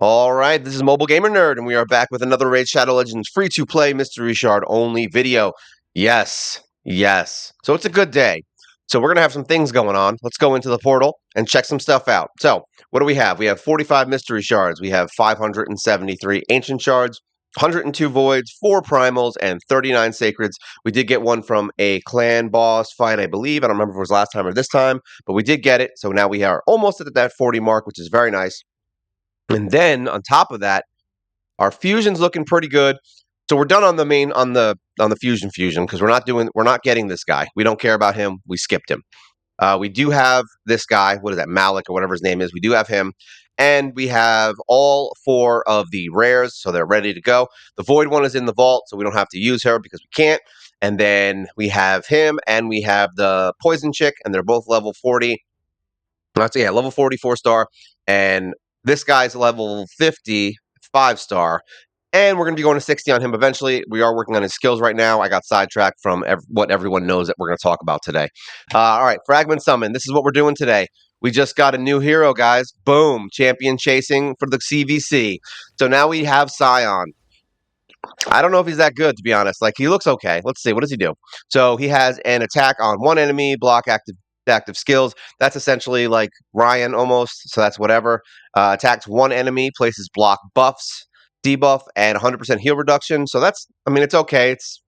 All right, this is MobileGamerNerd, and we are back with another Raid Shadow Legends free-to-play mystery shard only video. Yes, yes. So it's a good day. So we're gonna have some things going on. Let's go into the portal and check some stuff out. So what do we have? We have 45 mystery shards. We have 573 ancient shards, 102 voids, 4 primals, and 39 sacreds. We did get one from a clan boss fight, I believe. I don't remember if it was last time or this time, but we did get it. So now we are almost at that 40 mark, which is very nice. And then on top of that, our fusion's looking pretty good. So we're done on the main on the fusion because we're not getting this guy. We don't care about him. We skipped him. We do have this guy. What is that? Malik or whatever his name is. We do have him, and we have all 4 of the rares, so they're ready to go. The void one is in the vault, so we don't have to use her because we can't. And then we have him, and we have the poison chick, and they're both level 40. Level 44 star, and this guy's level 50 5-star, and we're going to be going to 60 on him eventually. We are working on his skills right now. I got sidetracked from what everyone knows that we're going to talk about today. All right, Fragment Summon. This is what we're doing today. We just got a new hero, guys. Boom, champion chasing for the CVC. So now we have Scion. I don't know if he's that good, to be honest. Like, he looks okay. Let's see. What does he do? So he has an attack on one enemy, block active skills. That's essentially like Ryan almost. So that's whatever. Attacks one enemy, places block buffs, debuff, and 100% heal reduction. So it's okay. It's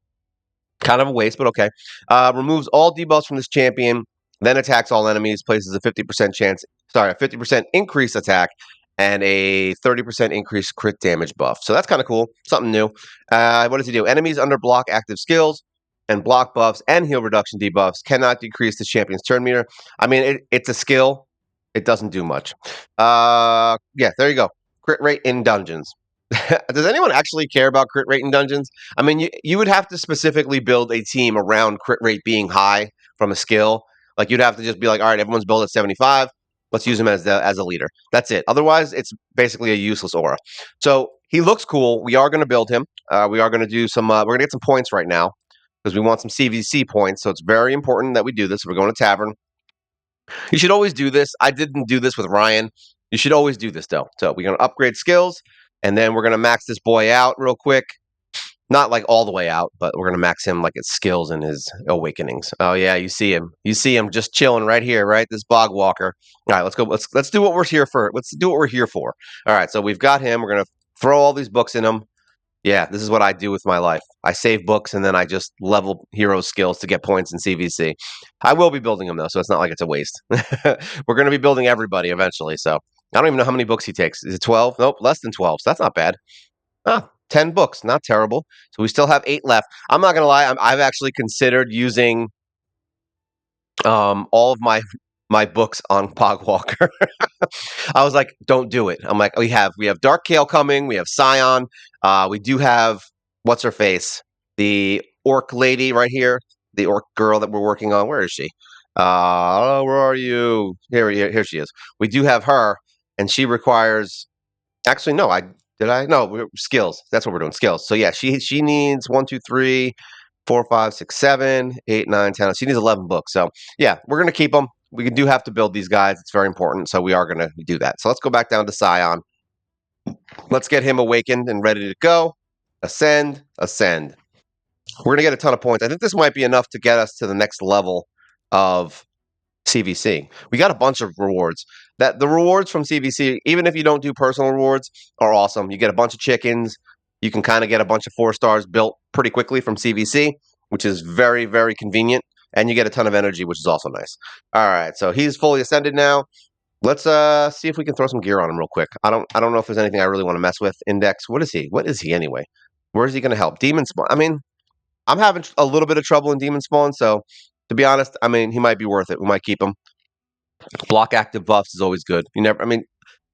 kind of a waste, but okay. Removes all debuffs from this champion, then attacks all enemies, places a 50% increase attack, and a 30% increased crit damage buff. So that's kind of cool. Something new. What does he do? Enemies under block active skills and block buffs and heal reduction debuffs cannot decrease the champion's turn meter. It's a skill. It doesn't do much. There you go. Crit rate in dungeons. Does anyone actually care about crit rate in dungeons? You would have to specifically build a team around crit rate being high from a skill. Like, you'd have to just be like, all right, everyone's built at 75. Let's use him as a leader. That's it. Otherwise, it's basically a useless aura. So he looks cool. We are going to build him. We are going to do some. We're going to get some points right now because we want some CVC points. So it's very important that we do this. We're going to Tavern. You should always do this. I didn't do this with Ryan. You should always do this, though. So we're going to upgrade skills, and then we're going to max this boy out real quick. Not like all the way out, but we're going to max him like his skills and his awakenings. Oh, yeah, you see him. You see him just chilling right here, right? This bog walker. All right, let's go. Let's do what we're here for. Let's do what we're here for. All right, so we've got him. We're going to throw all these books in him. Yeah, this is what I do with my life. I save books, and then I just level hero skills to get points in CVC. I will be building them, though, so it's not like it's a waste. We're going to be building everybody eventually, so I don't even know how many books he takes. Is it 12? Nope, less than 12, so that's not bad. 10 books, not terrible. So we still have 8 left. I'm not going to lie, I've actually considered using all of my books on Pogwalker. I was like, don't do it. I'm like, we have Dark Kale coming, we have Sion, we do have what's her face, the orc lady right here, the orc girl that we're working on. Where is she? Where are you? Here she is. We do have her, and she requires. Actually, no, skills. That's what we're doing. Skills. So yeah, she needs 1, 2, 3, 4, 5, 6, 7, 8, 9, 10. She needs 11 books. So yeah, we're gonna keep them. We do have to build these guys. It's very important. So we are gonna do that. So let's go back down to Sion. Let's get him awakened and ready to go. Ascend, ascend. We're gonna get a ton of points. I think this might be enough to get us to the next level of CVC. We got a bunch of rewards. That the rewards from CVC, even if you don't do personal rewards, are awesome. You get a bunch of chickens. You can kind of get a bunch of 4 stars built pretty quickly from CVC, which is very, very convenient. And you get a ton of energy, which is also nice. All right, so he's fully ascended now. Let's see if we can throw some gear on him real quick. I don't know if there's anything I really want to mess with. Index. What is he? What is he anyway? Where is he going to help? Demon spawn. I'm having a little bit of trouble in demon spawn, so to be honest, he might be worth it. We might keep him. Block active buffs is always good.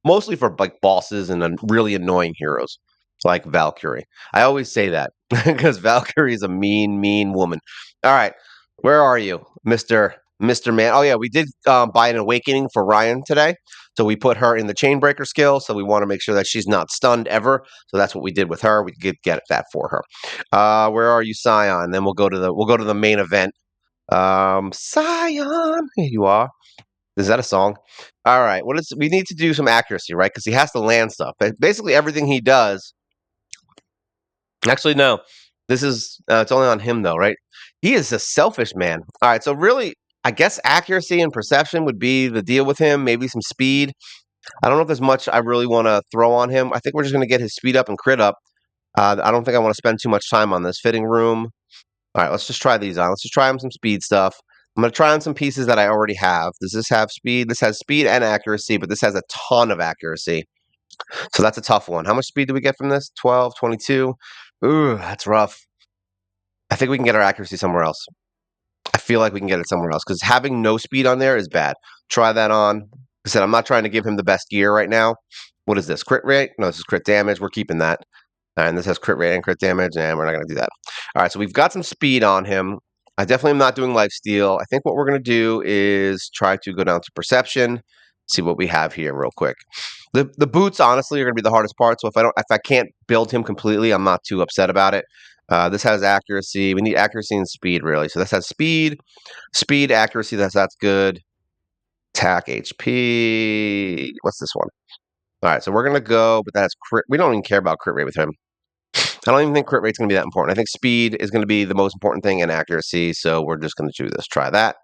Mostly for like bosses and really annoying heroes like Valkyrie. I always say that because Valkyrie is a mean, mean woman. All right, where are you, Mister Man? Oh yeah, we did buy an awakening for Ryan today, so we put her in the Chainbreaker skill. So we want to make sure that she's not stunned ever. So that's what we did with her. We could get that for her. Where are you, Sion? Then we'll go to the main event. Sion, here you are. Is that a song? All right. We need to do some accuracy, right? Because he has to land stuff. But basically, everything he does. Actually, no. This is it's only on him though, right? He is a selfish man. All right. So really, I guess accuracy and perception would be the deal with him. Maybe some speed. I don't know if there's much I really want to throw on him. I think we're just going to get his speed up and crit up. I don't think I want to spend too much time on this fitting room. All right, let's just try these on. Let's just try on some speed stuff. I'm going to try on some pieces that I already have. Does this have speed? This has speed and accuracy, but this has a ton of accuracy. So that's a tough one. How much speed do we get from this? 12, 22. Ooh, that's rough. I think we can get our accuracy somewhere else. I feel like we can get it somewhere else because having no speed on there is bad. Try that on. Like I said, I'm not trying to give him the best gear right now. What is this? Crit rate? No, this is crit damage. We're keeping that. And this has crit rate and crit damage, and we're not going to do that. All right, so we've got some speed on him. I definitely am not doing lifesteal. I think what we're going to do is try to go down to perception, see what we have here real quick. The boots, honestly, are going to be the hardest part. So if I can't build him completely, I'm not too upset about it. This has accuracy. We need accuracy and speed, really. So this has speed, accuracy. That's good. Attack, HP. What's this one? All right, so we're gonna go, but that's crit. We don't even care about crit rate with him. I don't even think crit rate's gonna be that important. I think speed is gonna be the most important thing and accuracy. So we're just gonna do this. Try that.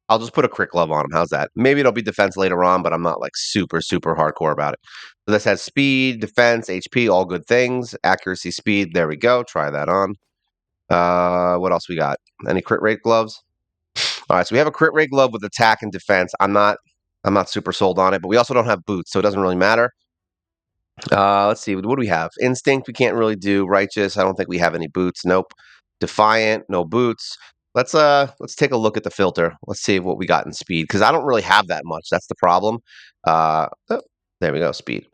I'll just put a crit glove on him. How's that? Maybe it'll be defense later on, but I'm not like super hardcore about it. So this has speed, defense, HP, all good things. Accuracy, speed. There we go. Try that on. What else we got? Any crit rate gloves? All right, so we have a crit rate glove with attack and defense. I'm not super sold on it, but we also don't have boots, so it doesn't really matter. Let's see. What do we have? Instinct, we can't really do. Righteous, I don't think we have any boots. Nope. Defiant, no boots. Let's take a look at the filter. Let's see what we got in speed because I don't really have that much. That's the problem. Oh, there we go. Speed.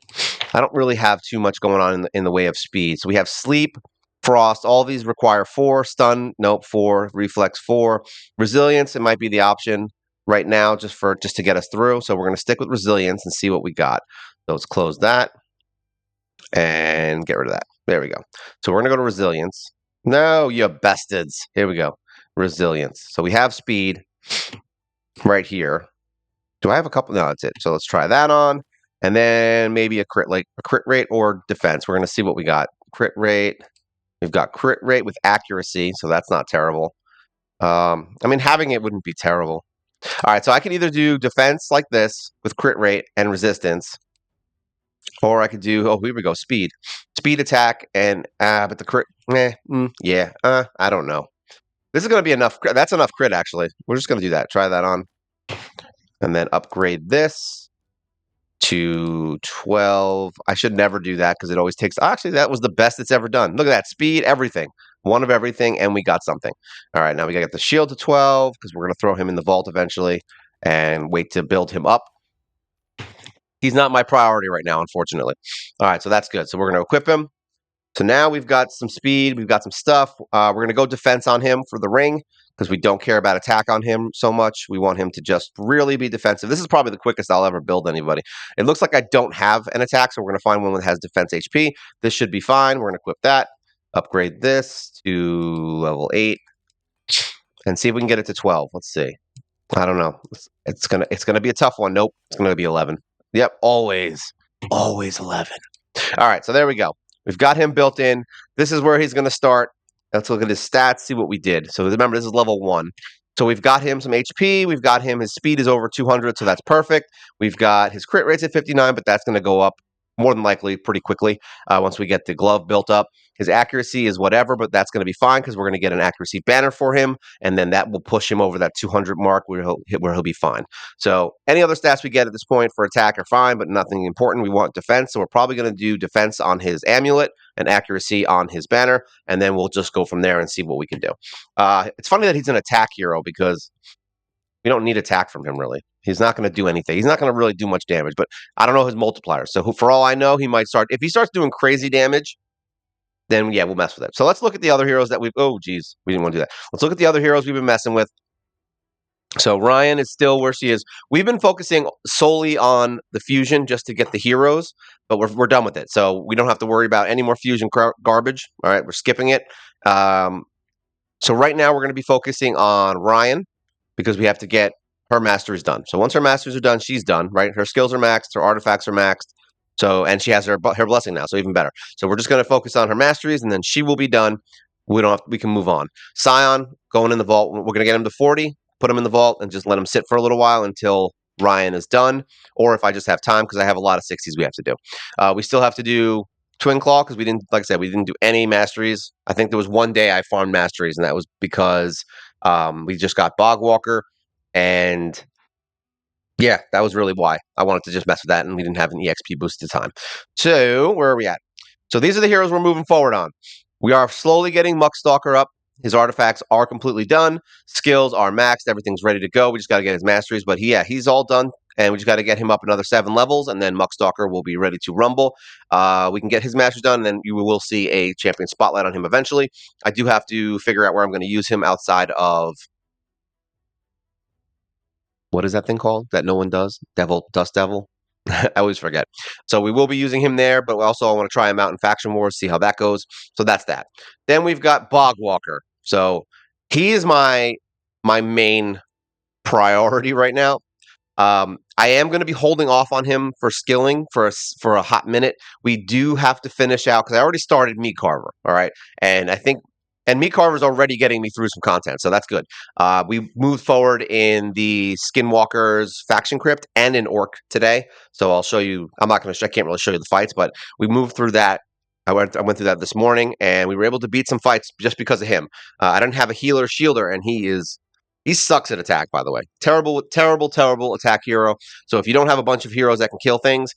I don't really have too much going on in the way of speed. So we have sleep, frost. All these require 4. Stun, nope. 4. Reflex, 4. Resilience, it might be the option right now just to get us through. So we're going to stick with resilience and see what we got. So let's close that and get rid of that. There we go. So we're going to go to resilience. No, you bastards. Here we go. Resilience. So we have speed right here. Do I have a couple? No, that's it. So let's try that on. And then maybe a crit rate or defense. We're going to see what we got. Crit rate. We've got crit rate with accuracy, so that's not terrible. I mean, having it wouldn't be terrible. All right, so I can either do defense like this with crit rate and resistance, or I could do, oh, here we go, speed. Speed attack, and, but the crit, yeah, I don't know. This is going to be enough. That's enough crit, actually. We're just going to do that. Try that on. And then upgrade this to 12. I should never do that because it always takes, actually, that was the best it's ever done. Look at that, speed, everything. One of everything, and we got something. All right, now we got to get the shield to 12 because we're going to throw him in the vault eventually and wait to build him up. He's not my priority right now, unfortunately. All right, so that's good. So we're going to equip him. So now we've got some speed. We've got some stuff. We're going to go defense on him for the ring because we don't care about attack on him so much. We want him to just really be defensive. This is probably the quickest I'll ever build anybody. It looks like I don't have an attack, so we're going to find one that has defense HP. This should be fine. We're going to equip that. Upgrade this to level 8 and see if we can get it to 12. Let's see. I don't know. It's gonna be a tough one. Nope. It's going to be 11. Yep. Always 11. All right, so there we go. We've got him built in. This is where he's going to start. Let's look at his stats, see what we did. So remember, this is level 1. So we've got him some HP. We've got him, his speed is over 200, so that's perfect. We've got his crit rate's at 59, but that's going to go up more than likely pretty quickly once we get the glove built up. His accuracy is whatever, but that's going to be fine because we're going to get an accuracy banner for him, and then that will push him over that 200 mark where he'll be fine. So any other stats we get at this point for attack are fine, but nothing important. We want defense, so we're probably going to do defense on his amulet and accuracy on his banner, and then we'll just go from there and see what we can do. It's funny that he's an attack hero because we don't need attack from him, really. He's not going to do anything. He's not going to really do much damage, but I don't know his multiplier. So for all I know, he might start, if he starts doing crazy damage, then yeah, we'll mess with it. So let's look at the other heroes that oh, geez, we didn't want to do that. Let's look at the other heroes we've been messing with. So Ryan is still where she is. We've been focusing solely on the fusion just to get the heroes, but we're done with it. So we don't have to worry about any more fusion garbage. All right, we're skipping it. So right now we're going to be focusing on Ryan because we have to get her mastery's done. So once her masters are done, she's done, right? Her skills are maxed, her artifacts are maxed. So, and she has her blessing now, so even better. So we're just going to focus on her masteries, and then she will be done. We can move on. Scion going in the vault. We're going to get him to 40, put him in the vault, and just let him sit for a little while until Ryan is done, or if I just have time because I have a lot of 60s we have to do. We still have to do Twin Claw because we didn't, like I said, we didn't do any masteries. I think there was one day I farmed masteries, and that was because we just got Bogwalker, and yeah, that was really why I wanted to just mess with that, and we didn't have an EXP boost at the time. So where are we at? So these are the heroes we're moving forward on. We are slowly getting Muckstalker up. His artifacts are completely done. Skills are maxed. Everything's ready to go. We just got to get his masteries. But he's all done. And we just got to get him up another 7 levels. And then Muckstalker will be ready to rumble. We can get his masteries done. And then you will see a champion spotlight on him eventually. I do have to figure out where I'm going to use him outside of... What is that thing called that no one does? Dust Devil? I always forget. So we will be using him there, but also I want to try him out in Faction Wars, see how that goes. So that's that. Then we've got Bogwalker. So he is my main priority right now. I am going to be holding off on him for skilling for a hot minute. We do have to finish out because I already started Meat Carver. All right, and I think Meat Carver is already getting me through some content, so that's good. We moved forward in the Skinwalker's faction crypt and in Orc today, so I'll show you. I can't really show you the fights, but we moved through that. I went through that this morning, and we were able to beat some fights just because of him. I didn't have a healer shielder, and he sucks at attack, by the way. Terrible, terrible, terrible attack hero. So if you don't have a bunch of heroes that can kill things,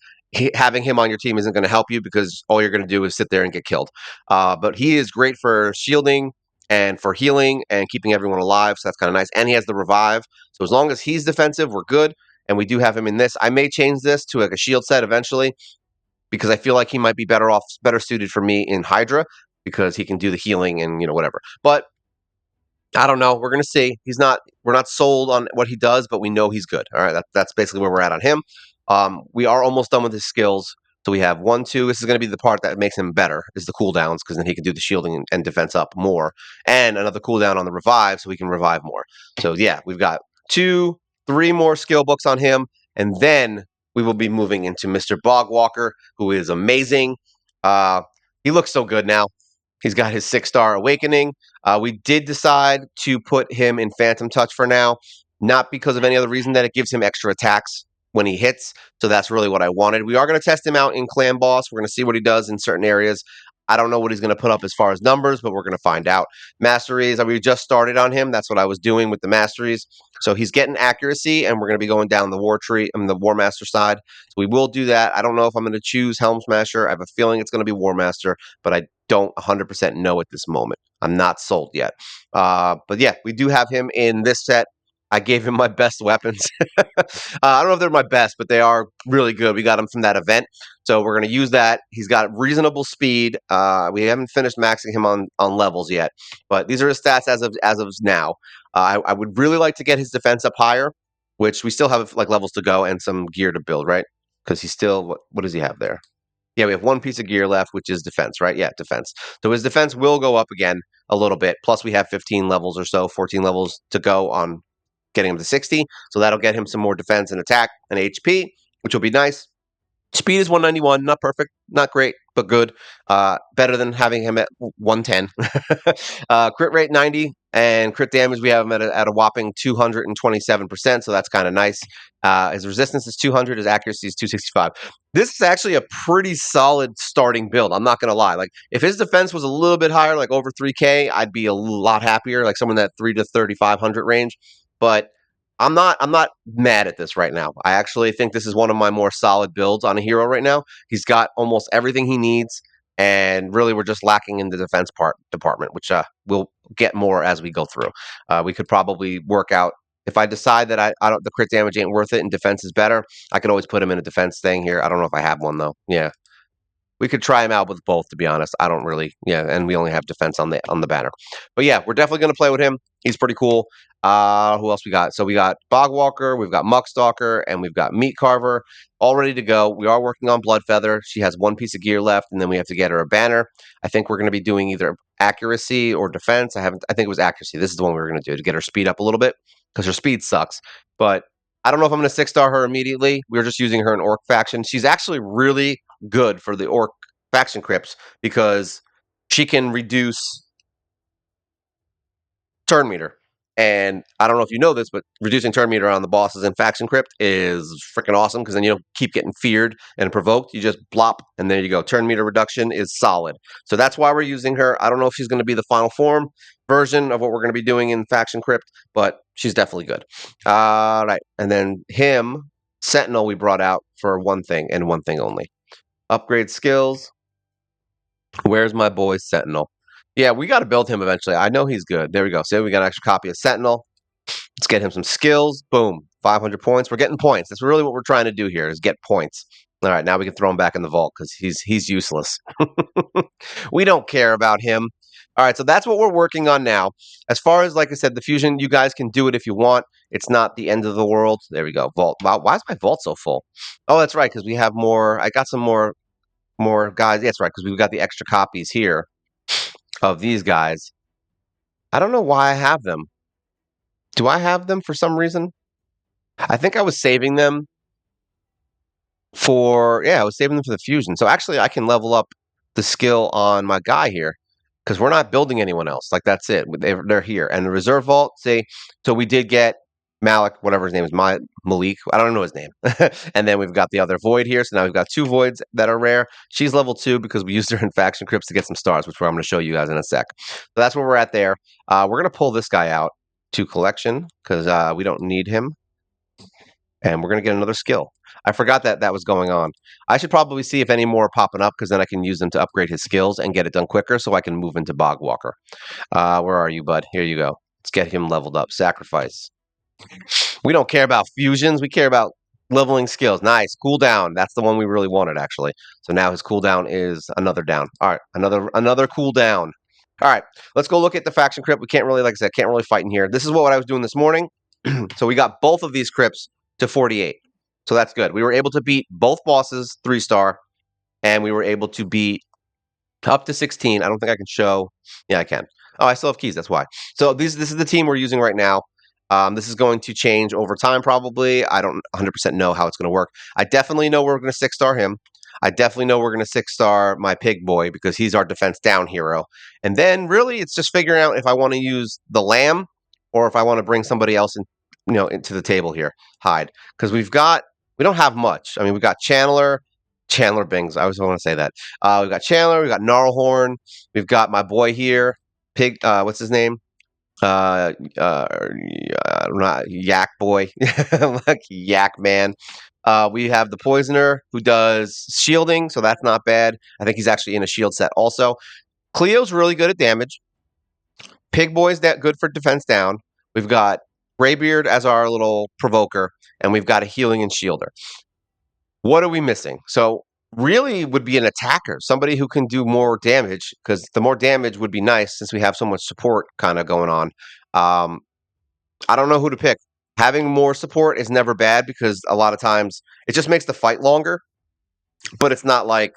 having him on your team isn't going to help you because all you're going to do is sit there and get killed. But he is great for shielding and for healing and keeping everyone alive. So that's kind of nice. And he has the revive. So as long as he's defensive, we're good. And we do have him in this. I may change this to like a shield set eventually because I feel like he might be better suited for me in Hydra because he can do the healing and whatever. But I don't know. We're gonna see. We're not sold on what he does, but we know he's good. All right, that's basically where we're at on him. We are almost done with his skills. So we have 1, 2. This is going to be the part that makes him better, is the cooldowns, because then he can do the shielding and defense up more, and another cooldown on the revive, so we can revive more. So yeah, we've got 2, 3 more skill books on him, and then we will be moving into Mr. Bogwalker, who is amazing. He looks so good now. He's got his 6-star awakening. We did decide to put him in Phantom Touch for now, not because of any other reason that it gives him extra attacks when he hits. So that's really what I wanted. We are going to test him out in Clan Boss. We're going to see what he does in certain areas. I don't know what he's going to put up as far as numbers, but we're going to find out. Masteries, we just started on him. That's what I was doing with the masteries. So he's getting accuracy, and we're going to be going down the war tree, the War Master side. So we will do that. I don't know if I'm going to choose Helm Smasher. I have a feeling it's going to be War Master, but I don't 100% know at this moment. I'm not sold yet. But yeah, we do have him in this set. I gave him my best weapons. I don't know if they're my best, but they are really good. We got him from that event. So we're going to use that. He's got reasonable speed. We haven't finished maxing him on levels yet, but these are his stats as of now. I would really like to get his defense up higher, which we still have like levels to go and some gear to build, right? Because he's still, what does he have there? Yeah, we have 1 piece of gear left, which is defense, right? Yeah, defense. So his defense will go up again a little bit. Plus, we have 15 levels or so, 14 levels to go on getting him to 60. So that'll get him some more defense and attack and HP, which will be nice. Speed is 191, not perfect, not great, but good. Better than having him at 110. Crit rate 90, and crit damage we have him at a whopping 227%, so that's kind of nice. His resistance is 200, his accuracy is 265. This is actually a pretty solid starting build. I'm not going to lie. Like, if his defense was a little bit higher, like over 3K, I'd be a lot happier, like someone in that 3 to 3,500 range. But I'm not mad at this right now. I actually think this is one of my more solid builds on a hero right now. He's got almost everything he needs, and really we're just lacking in the defense department, which we'll get more as we go through. We could probably work out if I decide that I don't the crit damage ain't worth it and defense is better. I could always put him in a defense thing here. I don't know if I have one though. Yeah. We could try him out with both, to be honest. I don't really, yeah, and we only have defense on the banner. But yeah, we're definitely going to play with him. He's pretty cool. Who else we got? So we got Bogwalker, we've got Muckstalker, and we've got Meat Carver all ready to go. We are working on Bloodfeather. She has 1 piece of gear left, and then we have to get her a banner. I think we're going to be doing either accuracy or defense. I think it was accuracy. This is the one we were going to do to get her speed up a little bit because her speed sucks. But I don't know if I'm going to 6-star her immediately. We were just using her in Orc faction. She's actually really good for the Orc faction crypts because she can reduce turn meter. And I don't know if you know this, but reducing turn meter on the bosses in Faction Crypt is freaking awesome because then you don't keep getting feared and provoked. You just blop, and there you go. Turn meter reduction is solid. So that's why we're using her. I don't know if she's going to be the final form version of what we're going to be doing in Faction Crypt, but she's definitely good. All right. And then him, Sentinel, we brought out for one thing and one thing only. Upgrade skills. Where's my boy Sentinel? Yeah, we got to build him eventually. I know he's good. There we go. So we got an extra copy of Sentinel. Let's get him some skills. Boom. 500 points. We're getting points. That's really what we're trying to do here is get points. All right, now we can throw him back in the vault because he's useless. We don't care about him. All right, so that's what we're working on now. As far as, like I said, the fusion, you guys can do it if you want. It's not the end of the world. There we go. Vault. Wow, why is my vault so full? Oh, that's right, because we have more. I got some more guys. Yeah, that's right, because we've got the extra copies here of these guys. I don't know why I have them. Do I have them for some reason? I think I was saving them I was saving them for the fusion. So actually, I can level up the skill on my guy here because we're not building anyone else. Like that's it. They're here. And the reserve vault, so we did get Malik, whatever his name is, Malik. I don't know his name. And then we've got the other void here. So now we've got 2 voids that are rare. She's level 2 because we used her in faction crypts to get some stars, which I'm going to show you guys in a sec. So that's where we're at there. We're going to pull this guy out to collection because we don't need him. And we're going to get another skill. I forgot that was going on. I should probably see if any more are popping up because then I can use them to upgrade his skills and get it done quicker so I can move into Bogwalker. Where are you, bud? Here you go. Let's get him leveled up. Sacrifice. We don't care about fusions. We care about leveling skills. Nice. Cooldown. That's the one we really wanted, actually. So now his cooldown is another down. All right. Another cooldown. All right. Let's go look at the faction crypt. We can't really, like I said, can't really fight in here. This is what I was doing this morning. So we got both of these crypts to 48. So that's good. We were able to beat both bosses 3-star, and we were able to beat up to 16. I don't think I can show. Yeah, I can. Oh, I still have keys. That's why. So this is the team we're using right now. This is going to change over time, probably. I don't 100% know how it's going to work. I definitely know we're going to 6-star him. I definitely know we're going to 6-star my pig boy because he's our defense down hero. And then really, it's just figuring out if I want to use the lamb or if I want to bring somebody else into the table here. Hide because we don't have much. I mean, we've got Chandler Bings. I always want to say that. We've got Chandler. We've got Gnarlhorn. We've got my boy here, Pig. What's his name? Not Yak Boy, like Yak Man. We have the Poisoner who does shielding, so that's not bad. I think he's actually in a shield set also. Cleo's really good at damage. Pig Boy's that good for defense down. We've got Graybeard as our little provoker, and we've got a healing and shielder. What are we missing? So really would be an attacker, somebody who can do more damage, because the more damage would be nice since we have so much support kind of going on. I don't know who to pick. Having more support is never bad because a lot of times it just makes the fight longer, but it's not like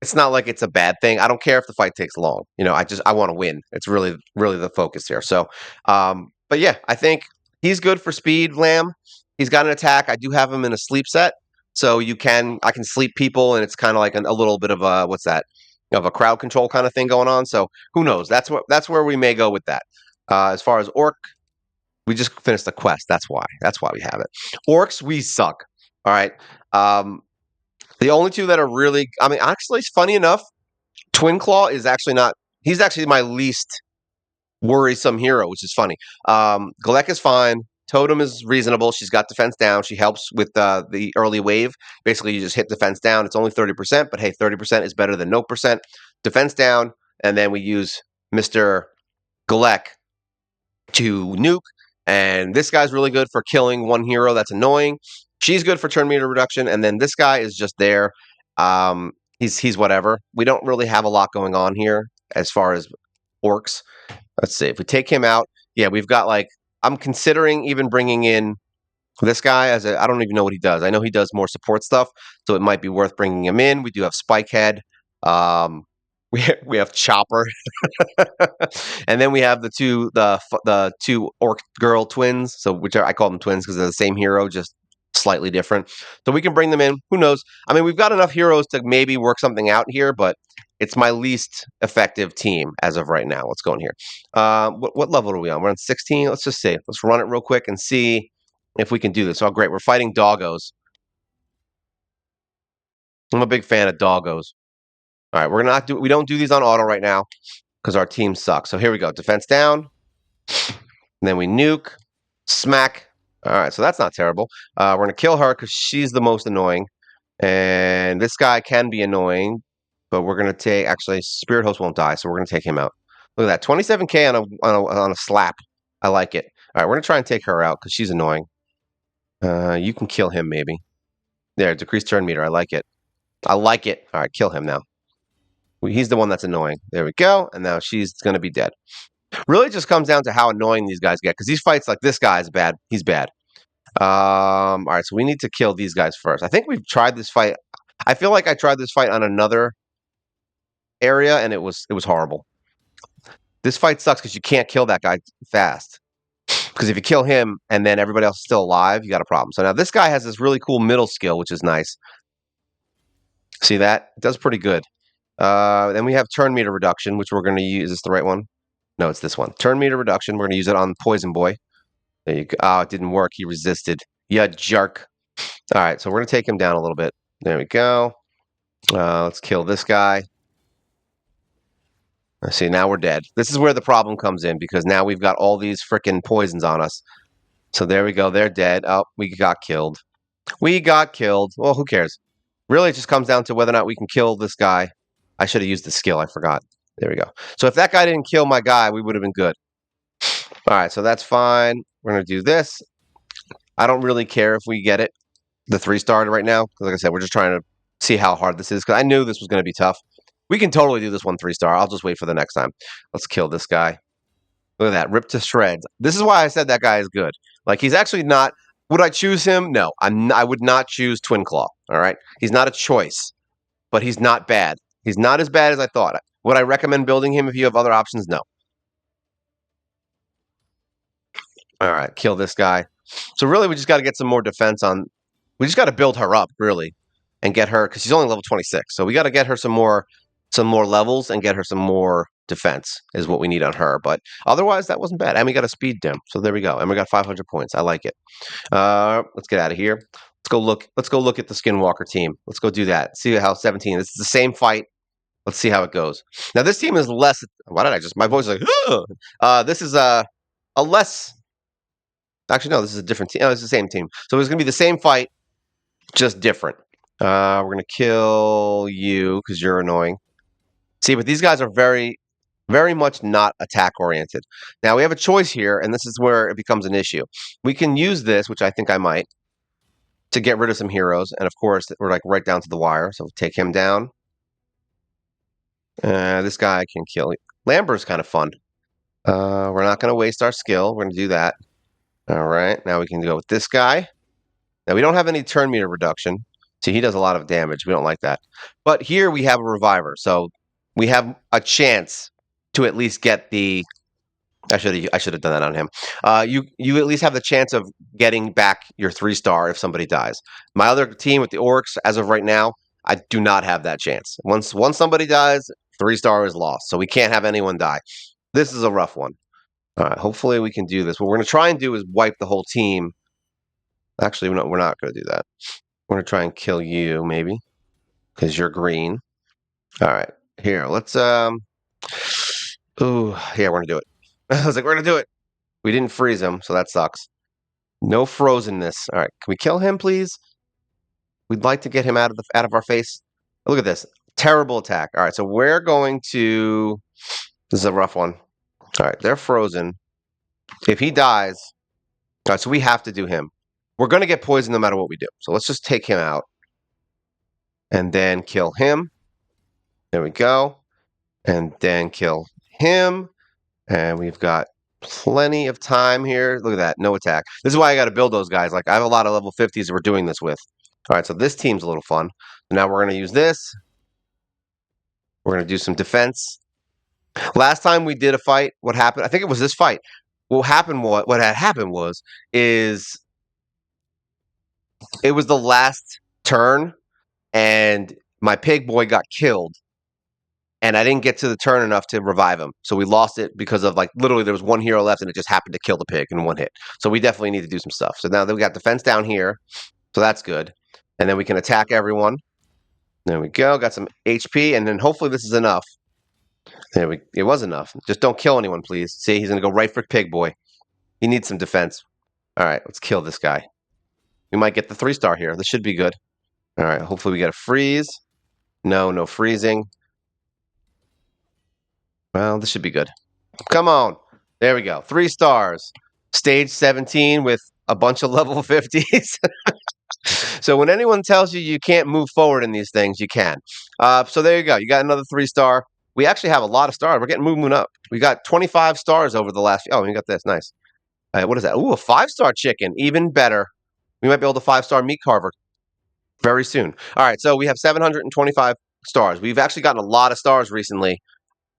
it's a bad thing. I don't care if the fight takes long. I want to win. It's really, really the focus here. So, but yeah, I think he's good for speed, Lamb. He's got an attack. I do have him in a sleep set. So I can sleep people and it's kind of like a little bit of a, what's that? Of a crowd control kind of thing going on. So who knows? That's where we may go with that. As far as Orc, we just finished the quest. That's why we have it. Orcs, we suck. All right. The only two that are really, I mean, actually, funny enough, Twin Claw is actually not. He's actually my least worrisome hero, which is funny. Galek is fine. Totem is reasonable. She's got defense down. She helps with the early wave. Basically, you just hit defense down. It's only 30%, but hey, 30% is better than no percent. Defense down, and then we use Mr. Galek to nuke. And this guy's really good for killing one hero that's annoying. She's good for turn meter reduction, and then this guy is just there. He's whatever. We don't really have a lot going on here as far as orcs. Let's see if we take him out. Yeah, we've got I'm considering even bringing in this guy I don't even know what he does. I know he does more support stuff, so it might be worth bringing him in. We do have Spikehead. We have Chopper, and then we have the two orc girl twins. So which I call them twins because they're the same hero, just slightly different. So we can bring them in. Who knows? I mean, we've got enough heroes to maybe work something out here, but it's my least effective team as of right now. Let's go in here. What level are we on? We're on 16. Let's just see. Let's run it real quick and see if we can do this. Oh, great. We're fighting doggos. I'm a big fan of doggos. All right, we don't do these on auto right now because our team sucks. So here we go. Defense down. And then we nuke. Smack. All right, so that's not terrible. We're going to kill her because she's the most annoying. And this guy can be annoying, but we're going to take... Actually, Spirit Host won't die, so we're going to take him out. Look at that. 27k on a slap. I like it. All right, we're going to try and take her out because she's annoying. You can kill him, maybe. There, decrease turn meter. I like it. I like it. All right, kill him now. He's the one that's annoying. There we go. And now she's going to be dead. Really just comes down to how annoying these guys get. Because these fights, like this guy is bad. He's bad. All right, so we need to kill these guys first. I think we've tried this fight. I feel like I tried this fight on another area, and it was horrible. This fight sucks because you can't kill that guy fast. Because if you kill him and then everybody else is still alive, you got a problem. So now this guy has this really cool middle skill, which is nice. See that? It does pretty good. Then we have turn meter reduction, which we're going to use. Is this the right one? No, it's this one. Turn meter reduction. We're going to use it on Poison Boy. There you go. Oh, it didn't work. He resisted. Yeah, jerk. All right, so we're going to take him down a little bit. There we go. Let's kill this guy. See, now we're dead. This is where the problem comes in because now we've got all these freaking poisons on us. So there we go. They're dead. Oh, we got killed. We got killed. Well, who cares? Really, it just comes down to whether or not we can kill this guy. I should have used the skill. I forgot. There we go. So if that guy didn't kill my guy, we would have been good. All right, so that's fine. We're going to do this. I don't really care if we get it, the 3-star right now. Because like I said, we're just trying to see how hard this is. Because I knew this was going to be tough. We can totally do this one 3-star. I'll just wait for the next time. Let's kill this guy. Look at that. Ripped to shreds. This is why I said that guy is good. Like, he's actually not... Would I choose him? No. I would not choose Twin Claw. All right? He's not a choice. But he's not bad. He's not as bad as I thought. Would I recommend building him if you have other options? No. All right, kill this guy. So really, we just got to get some more defense on. We just got to build her up, really, and get her because she's only level 26. So we got to get her some more levels and get her some more defense is what we need on her. But otherwise, that wasn't bad. And we got a speed dim. So there we go. And we got 500 points. I like it. Let's get out of here. Let's go look. Let's go look at the Skinwalker team. Let's go do that. See how 17. This is the same fight. Let's see how it goes. Now this team is less. Why did I just? My voice is like. This is a less. Actually, no, this is a different team. Oh, it's the same team. So it's going to be the same fight, just different. We're going to kill you because you're annoying. See, but these guys are very, very much not attack-oriented. Now, we have a choice here, and this is where it becomes an issue. We can use this, which I think I might, to get rid of some heroes. And, of course, we're like right down to the wire. So we'll take him down. This guy I can kill. Lambert's kind of fun. We're not going to waste our skill. We're going to do that. All right, now we can go with this guy. Now, we don't have any turn meter reduction. See, he does a lot of damage. We don't like that. But here we have a reviver. So we have a chance to at least get the... I should have done that on him. You at least have the chance of getting back your 3-star if somebody dies. My other team with the Orcs, as of right now, I do not have that chance. Once somebody dies, 3-star is lost. So we can't have anyone die. This is a rough one. All right, hopefully we can do this. What we're going to try and do is wipe the whole team. Actually, we're not going to do that. We're going to try and kill you, maybe, because you're green. All right, here, let's, ooh, yeah, we're going to do it. I was like, we're going to do it. We didn't freeze him, so that sucks. No frozenness. All right, can we kill him, please? We'd like to get him out of our face. Look at this. Terrible attack. All right, so we're going to... This is a rough one. All right, they're frozen. If he dies... All right, so we have to do him. We're going to get poisoned no matter what we do. So let's just take him out. And then kill him. There we go. And then kill him. And we've got plenty of time here. Look at that. No attack. This is why I got to build those guys. Like, I have a lot of level 50s that we're doing this with. All right, so this team's a little fun. Now we're going to use this. We're going to do some defense. Last time we did a fight, what happened? I think it was this fight. What had happened is it was the last turn, and my pig boy got killed, and I didn't get to the turn enough to revive him. So we lost it because of like literally there was one hero left, and it just happened to kill the pig in one hit. So we definitely need to do some stuff. So now that we got defense down here, so that's good, and then we can attack everyone. There we go. Got some HP, and then hopefully this is enough. It was enough. Just don't kill anyone, please. See, he's gonna go right for Pig Boy. He needs some defense. All right, let's kill this guy. We might get the 3-star here. This should be good. All right, hopefully we get a freeze. No freezing. Well, this should be good. Come on. There we go. 3 stars. Stage 17 with a bunch of level 50s. So when anyone tells you you can't move forward in these things, you can. So there you go. You got another 3-star. We actually have a lot of stars. We're getting moving up. We got 25 stars over the last. Oh, we got this. Nice. What is that? Ooh, a 5-star chicken. Even better. We might be able to 5-star meat carver very soon. All right. So we have 725 stars. We've actually gotten a lot of stars recently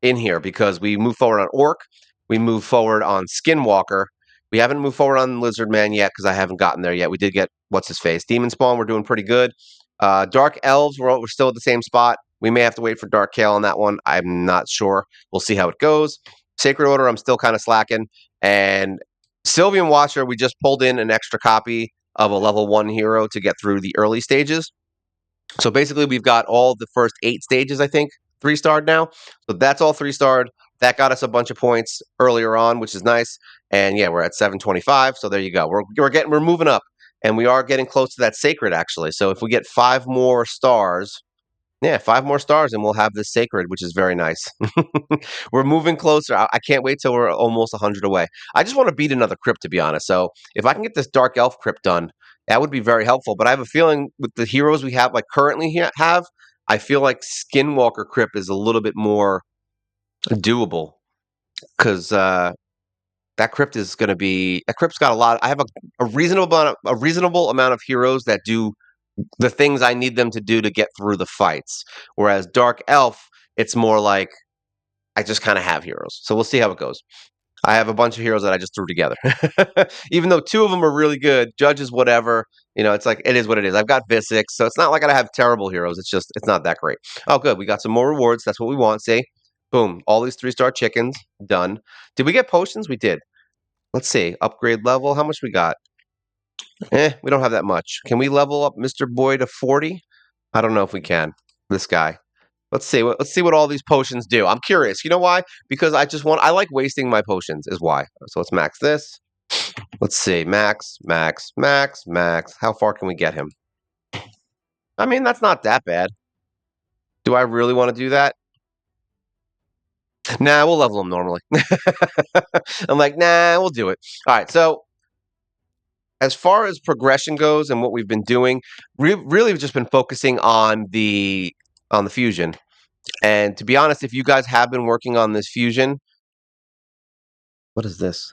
in here because we moved forward on Orc. We moved forward on Skinwalker. We haven't moved forward on Lizard Man yet because I haven't gotten there yet. We did get what's his face, Demon Spawn. We're doing pretty good. Dark Elves. We're still at the same spot. We may have to wait for Dark Kale on that one. I'm not sure. We'll see how it goes. Sacred Order. I'm still kind of slacking. And Sylvian Watcher. We just pulled in an extra copy of a level 1 hero to get through the early stages. So basically, we've got all the first 8 stages, I think, 3-starred now. So that's all 3-starred. That got us a bunch of points earlier on, which is nice. And yeah, we're at 725. So there you go. We're moving up, and we are getting close to that sacred actually. So if we get 5 more stars, yeah, 5 more stars, and we'll have this sacred, which is very nice. We're moving closer. I can't wait till we're almost 100 away. I just want to beat another crypt, to be honest. So if I can get this Dark Elf crypt done, that would be very helpful. But I have a feeling with the heroes we have, like currently have, I feel like Skinwalker crypt is a little bit more doable because that crypt is going to be a crypt's got a lot. I have a reasonable amount of heroes that do the things I need them to do to get through the fights. Whereas Dark Elf, it's more like I just kind of have heroes. So we'll see how it goes. I have a bunch of heroes that I just threw together. Even though 2 of them are really good, Judges, whatever, it's like, it is what it is. I've got Visix, so it's not like I have terrible heroes. It's just, it's not that great. Oh, good. We got some more rewards. That's what we want. See? Boom. All these 3-star chickens. Done. Did we get potions? We did. Let's see. Upgrade level. How much we got? We don't have that much. Can we level up Mr. Boy to 40? I don't know if we can. This guy. Let's see what all these potions do. I'm curious. You know why? Because I like wasting my potions is why. So let's max this. Let's see. Max. How far can we get him? I mean, that's not that bad. Do I really want to do that? Nah, we'll level him normally. I'm like, nah, we'll do it. All right, so as far as progression goes and what we've been doing, really we've just been focusing on the fusion. And to be honest, if you guys have been working on this fusion, what is this?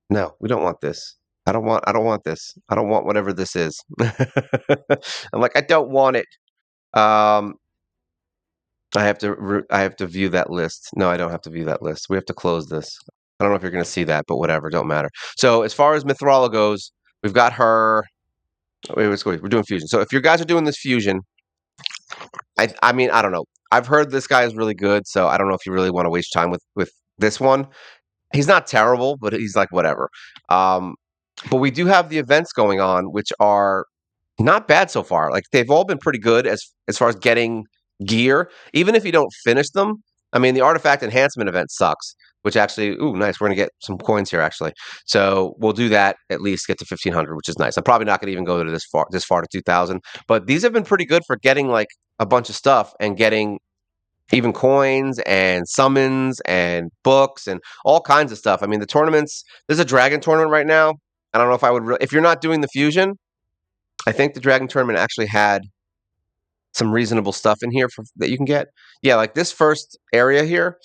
No, we don't want this. I don't want this. I don't want whatever this is. I'm like, I don't want it. Um, I have to view that list. No, I don't have to view that list. We have to close this. I don't know if you're going to see that, but whatever, don't matter. So as far as Mithrala goes, we've got her. We're doing fusion. So if you guys are doing this fusion, I mean, I don't know. I've heard this guy is really good, so I don't know if you really want to waste time with this one. He's not terrible, but he's like whatever. But we do have the events going on, which are not bad so far. Like they've all been pretty good as far as getting gear, even if you don't finish them. I mean, the artifact enhancement event sucks, which actually, ooh, nice. We're gonna get some coins here actually. So we'll do that at least get to 1,500, which is nice. I'm probably not gonna even go to this far to 2,000, but these have been pretty good for getting like a bunch of stuff and getting even coins and summons and books and all kinds of stuff. I mean, the tournaments. There's a dragon tournament right now. I don't know if I would. If you're not doing the fusion, I think the Dragon Tournament actually had some reasonable stuff in here that you can get. Yeah, like this first area here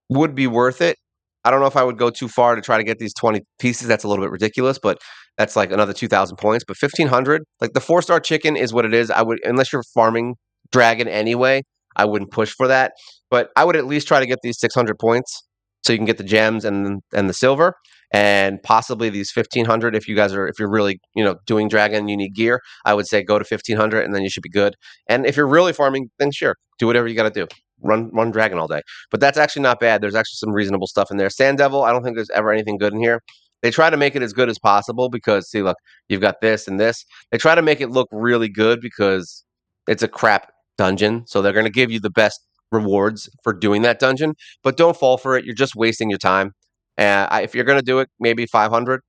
would be worth it. I don't know if I would go too far to try to get these 20 pieces. That's a little bit ridiculous, but that's like another 2,000 points. But 1,500, like the 4-star chicken is what it is. I would, unless you're farming dragon anyway, I wouldn't push for that. But I would at least try to get these 600 points so you can get the gems and the silver, and possibly these 1500 if you're really doing dragon, you need gear. I would say go to 1500 and then you should be good. And if you're really farming, then sure, do whatever you got to do. Run dragon all day. But that's actually not bad. There's actually some reasonable stuff in there. Sand Devil, I don't think there's ever anything good in here. They try to make it as good as possible because, see, look, you've got this and this. They try to make it look really good because it's a crap dungeon. So they're going to give you the best rewards for doing that dungeon. But don't fall for it. You're just wasting your time. If you're going to do it, maybe 500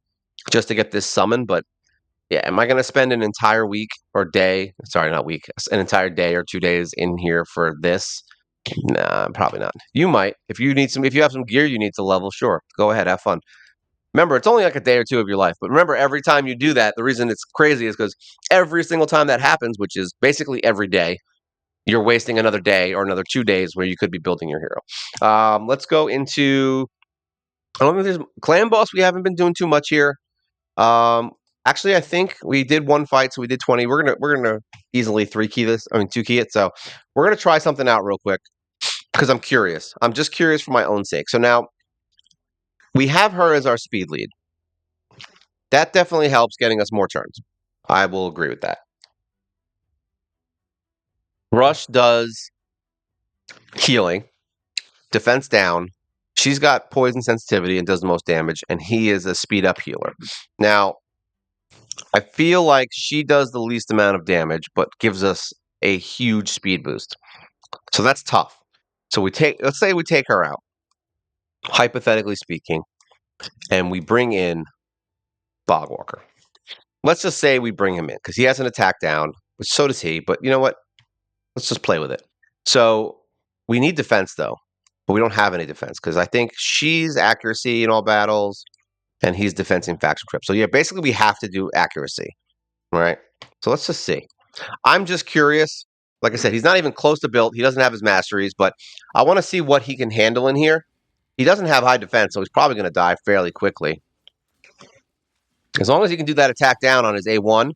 just to get this summon. But yeah, am I going to spend an entire week or day? Sorry, not week. An entire day or 2 days in here for this? Nah, probably not. You might. If you have some gear you need to level, sure. Go ahead, have fun. Remember, it's only like a day or two of your life. But remember, every time you do that, the reason it's crazy is because every single time that happens, which is basically every day, you're wasting another day or another 2 days where you could be building your hero. Let's go into I don't think there's clan boss. We haven't been doing too much here. Um, Actually, I think we did one fight, so we did 20. We're gonna easily 3 key this. I mean 2 key it. So we're gonna try something out real quick because I'm curious. I'm just curious for my own sake. So now we have her as our speed lead. That definitely helps getting us more turns. I will agree with that. Rush does healing, defense down. She's got poison sensitivity and does the most damage, and he is a speed up healer. Now, I feel like she does the least amount of damage, but gives us a huge speed boost. So that's tough. So let's say we take her out, hypothetically speaking, and we bring in Bogwalker. Let's just say we bring him in because he has an attack down, which so does he. But you know what? Let's just play with it. So we need defense though, but we don't have any defense because I think she's accuracy in all battles, and he's defense in faction crypt. So yeah, basically we have to do accuracy, right? So let's just see. I'm just curious. Like I said, he's not even close to built. He doesn't have his masteries, but I want to see what he can handle in here. He doesn't have high defense, so he's probably going to die fairly quickly. As long as he can do that attack down on his A1,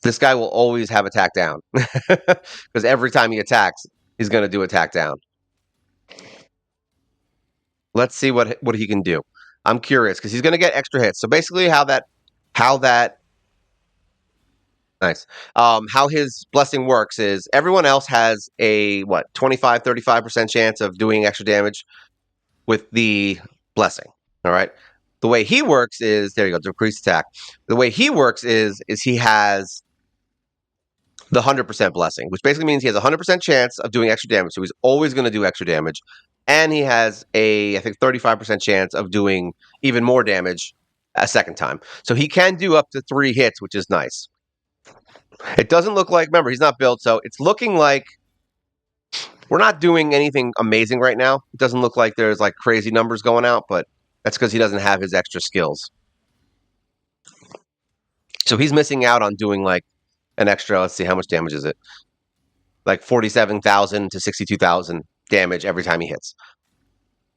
this guy will always have attack down. Because every time he attacks, he's going to do attack down. Let's see what he can do. I'm curious because he's going to get extra hits. So basically how that nice. How his blessing works is everyone else has a 25, 35% chance of doing extra damage with the blessing. All right. The way he works is there you go, decreased attack. The way he works is he has the 100% blessing, which basically means he has a 100% chance of doing extra damage. So he's always going to do extra damage. And he has I think 35% chance of doing even more damage a second time. So he can do up to 3 hits, which is nice. It doesn't look like, remember, he's not built, so it's looking like we're not doing anything amazing right now. It doesn't look like there's like crazy numbers going out, but that's because he doesn't have his extra skills. So he's missing out on doing like an extra, let's see, how much damage is it? Like 47,000 to 62,000 damage every time he hits.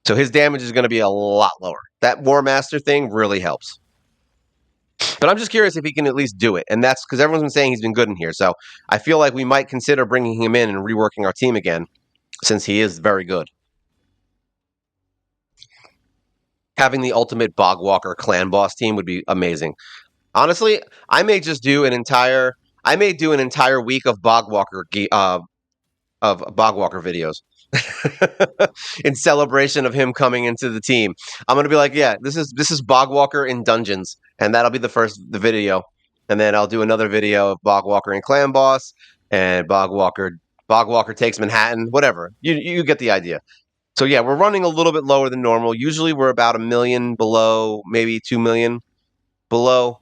So his damage is going to be a lot lower. That War Master thing really helps. But I'm just curious if he can at least do it. And that's because everyone's been saying he's been good in here. So I feel like we might consider bringing him in and reworking our team again, since he is very good. Having the ultimate Bogwalker clan boss team would be amazing. Honestly, I may do an entire week of Bogwalker videos in celebration of him coming into the team. I'm gonna be like, yeah, this is Bogwalker in dungeons, and that'll be the video, and then I'll do another video of Bogwalker in clan boss and Bogwalker takes Manhattan, whatever. You get the idea. So yeah, we're running a little bit lower than normal. Usually we're about 1 million below, maybe 2 million below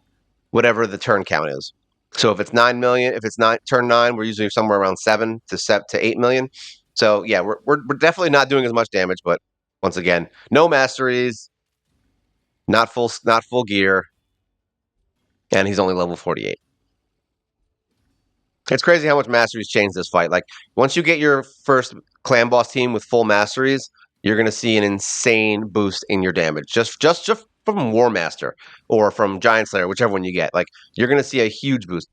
whatever the turn count is. So if it's 9 million, if it's not turn 9, we're usually somewhere around 7 to 8 million. So yeah, we're definitely not doing as much damage, but once again, no masteries, not full gear, and he's only level 48. It's crazy how much masteries change this fight. Like once you get your first clan boss team with full masteries, you're going to see an insane boost in your damage. Just from War Master or from Giant Slayer, whichever one you get. Like you're going to see a huge boost.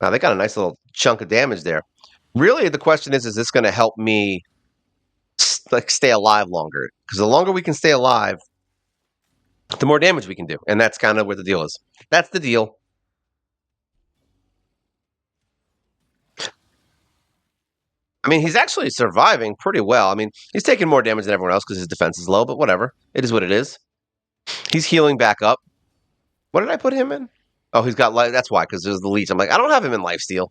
Wow, they got a nice little chunk of damage there. Really, the question is this going to help me like stay alive longer? Because the longer we can stay alive, the more damage we can do, and that's kind of where the deal is. That's the deal. I mean, he's actually surviving pretty well. I mean, he's taking more damage than everyone else because his defense is low, but whatever. It is what it is. He's healing back up. What did I put him in? Oh, he's got life. That's why, because there's the leech. I'm like, I don't have him in lifesteal.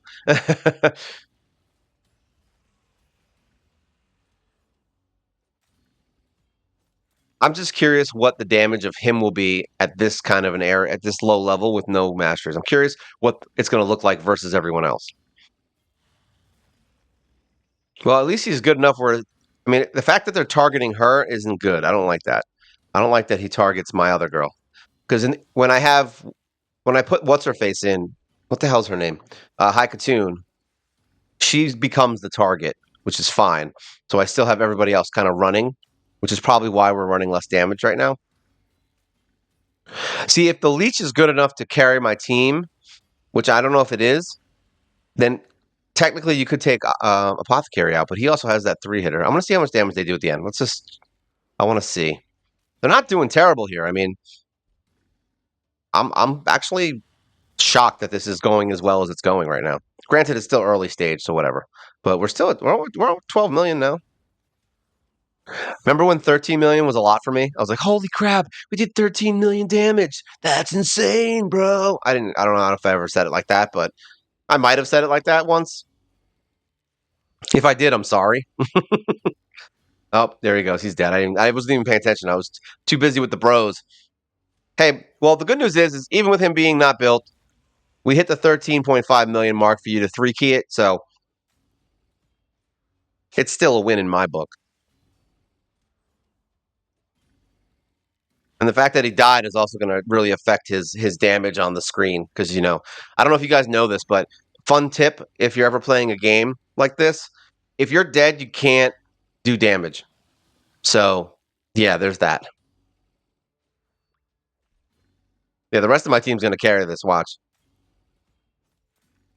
I'm just curious what the damage of him will be at this kind of an area, at this low level with no masters. I'm curious what it's going to look like versus everyone else. Well, at least he's good enough where, I mean, the fact that they're targeting her isn't good. I don't like that. I don't like that he targets my other girl. Because when I put what's her face in, what the hell's her name? Haikatoon, she becomes the target, which is fine. So I still have everybody else kind of running, which is probably why we're running less damage right now. See, if the leech is good enough to carry my team, which I don't know if it is, then technically you could take Apothecary out, but he also has that 3-hitter. I'm going to see how much damage they do at the end. I want to see. They're not doing terrible here. I mean, I'm actually shocked that this is going as well as it's going right now. Granted, it's still early stage, so whatever. But we're at 12 million now. Remember when 13 million was a lot for me? I was like, holy crap, we did 13 million damage. That's insane, bro. I don't know if I ever said it like that, but I might have said it like that once. If I did, I'm sorry. Oh, there he goes. He's dead. I wasn't even paying attention. I was too busy with the bros. Hey, well, the good news is even with him being not built, we hit the 13.5 million mark for you to 3-key it, so it's still a win in my book. And the fact that he died is also going to really affect his damage on the screen because I don't know if you guys know this, but fun tip: if you're ever playing a game like this, if you're dead, you can't do damage. So yeah, there's that. Yeah, the rest of my team's going to carry this. Watch.